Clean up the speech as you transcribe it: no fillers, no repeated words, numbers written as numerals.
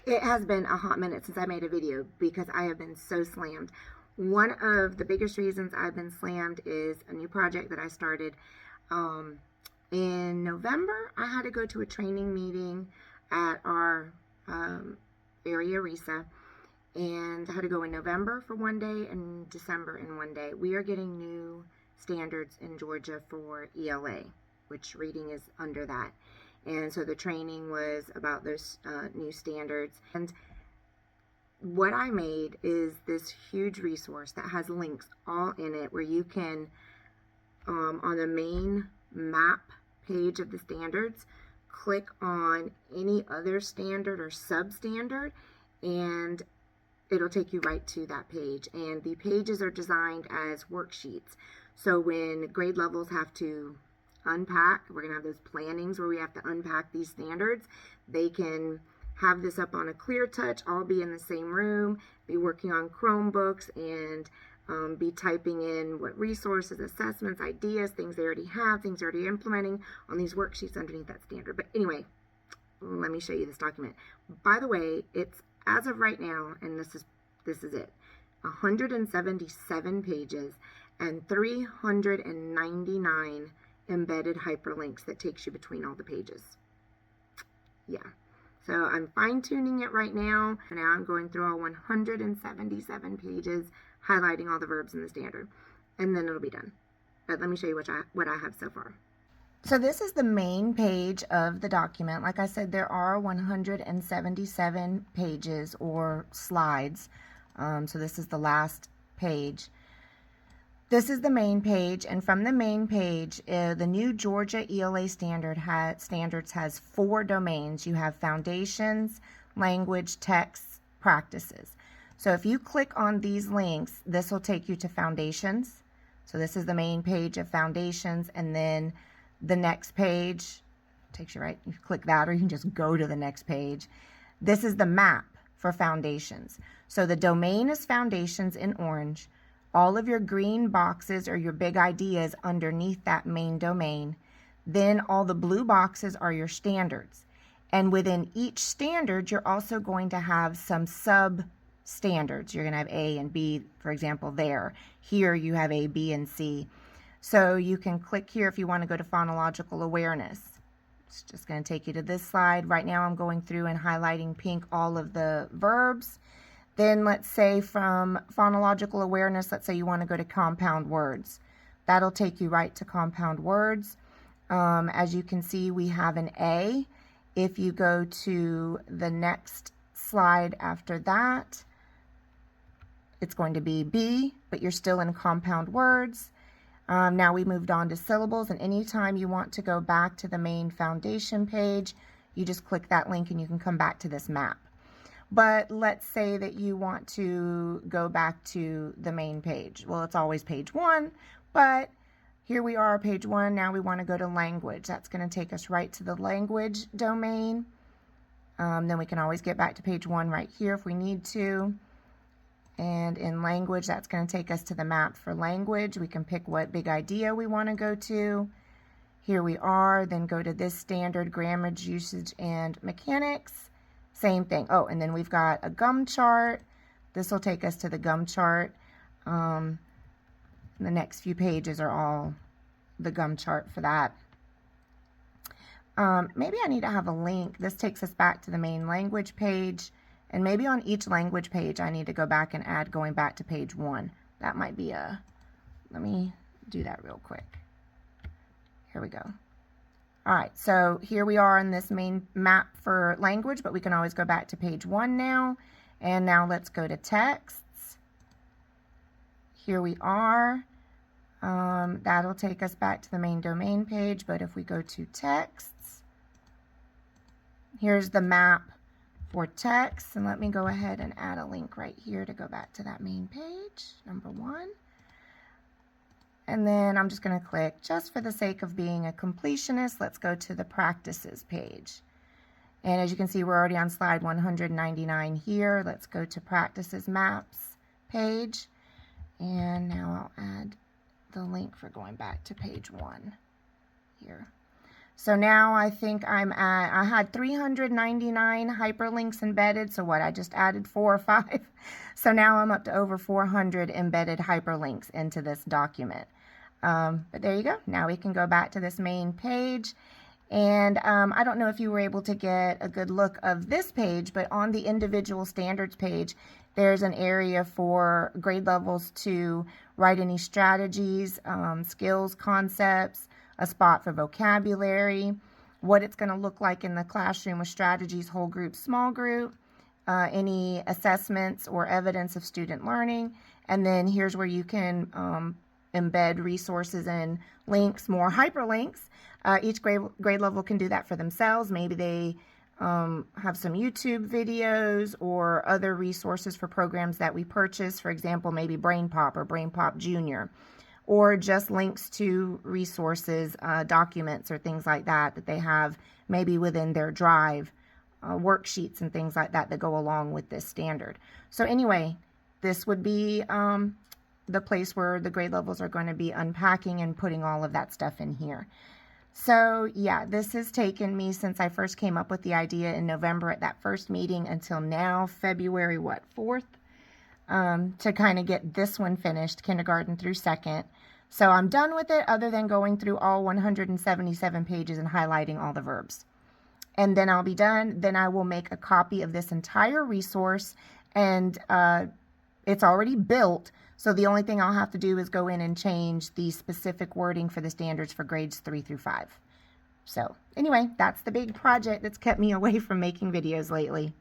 It has been a hot minute since I made a video because I have been so slammed. One of the biggest reasons I've been slammed is a new project that I started. In November, I had to go to a training meeting at our area RESA, and I had to go in November for one day and December in one day. We are getting new standards in Georgia for ELA, which reading is under that. And so the training was about those new standards. And what I made is this huge resource that has links all in it where you can, on the main map page of the standards, click on any other standard or substandard, and it'll take you right to that page. And the pages are designed as worksheets. So when grade levels have to unpack, we're going to have those plannings where we have to unpack these standards. They can have this up on a clear touch, all be in the same room, be working on Chromebooks, and be typing in what resources, assessments, ideas, things they already have, things they're already implementing on these worksheets underneath that standard. But anyway, let me show you this document. By the way, it's as of right now, and this is it, 177 pages and 399 embedded hyperlinks that takes you between all the pages. Yeah, so I'm fine-tuning it right now. For now, I'm going through all 177 pages, highlighting all the verbs in the standard, and then it'll be done. But let me show you what I have so far. So this is the main page of the document. Like I said, there are 177 pages or slides. So this is the last page. This is the main page, and from the main page, the new Georgia ELA standards has 4 domains. You have foundations, language, texts, practices. So if you click on these links, this will take you to foundations. So this is the main page of foundations, and then the next page takes you right. You click that, or you can just go to the next page. This is the map for foundations. So the domain is foundations in orange. All of your green boxes are your big ideas underneath that main domain. Then all the blue boxes are your standards. And within each standard, you're also going to have some sub-standards. You're going to have A and B, for example, there. Here you have A, B, and C. So you can click here if you want to go to phonological awareness. It's just going to take you to this slide. Right now I'm going through and highlighting pink all of the verbs. Then let's say from phonological awareness, let's say you want to go to compound words. That'll take you right to compound words. As you can see, we have an A. If you go to the next slide after that, it's going to be B, but you're still in compound words. Now we moved on to syllables, and anytime you want to go back to the main foundation page, you just click that link and you can come back to this map. But let's say that you want to go back to the main page. Well, it's always page 1, but here we are, page 1. Now we want to go to language. That's going to take us right to the language domain. Then we can always get back to page 1 right here if we need to. And in language, that's going to take us to the map for language. We can pick what big idea we want to go to. Here we are. Then go to this standard, grammar, usage, and mechanics. Same thing. Oh, and then we've got a gum chart. This will take us to the gum chart. The next few pages are all the gum chart for that. Maybe I need to have a link. This takes us back to the main language page. And maybe on each language page, I need to go back and add going back to page 1. That might be let me do that real quick. Here we go. All right, so here we are in this main map for language, but we can always go back to page 1 now. And now let's go to texts. Here we are. That'll take us back to the main domain page, but if we go to texts, here's the map for text. And let me go ahead and add a link right here to go back to that main page, number 1. And then I'm just going to click, just for the sake of being a completionist, let's go to the practices page. And as you can see, we're already on slide 199 here. Let's go to practices maps page. And now I'll add the link for going back to page 1 here. So now I think I had 399 hyperlinks embedded. So what, I just added 4 or 5. So now I'm up to over 400 embedded hyperlinks into this document. But there you go. Now we can go back to this main page. And I don't know if you were able to get a good look of this page, but on the individual standards page, there's an area for grade levels to write any strategies, skills, concepts, a spot for vocabulary, what it's going to look like in the classroom with strategies, whole group, small group, any assessments or evidence of student learning. And then here's where you can embed resources and links, more hyperlinks. Each grade level can do that for themselves. Maybe they have some YouTube videos or other resources for programs that we purchase. For example, maybe Brain Pop or Brain Pop Junior, or just links to resources, documents or things like that that they have maybe within their drive, worksheets and things like that that go along with this standard. So anyway, this would be the place where the grade levels are going to be unpacking and putting all of that stuff in here. So yeah, this has taken me since I first came up with the idea in November at that first meeting until now, February, 4th, to kind of get this one finished, kindergarten through 2nd. So I'm done with it other than going through all 177 pages and highlighting all the verbs. And then I'll be done. Then I will make a copy of this entire resource, and it's already built. So the only thing I'll have to do is go in and change the specific wording for the standards for grades 3 through 5. So anyway, that's the big project that's kept me away from making videos lately.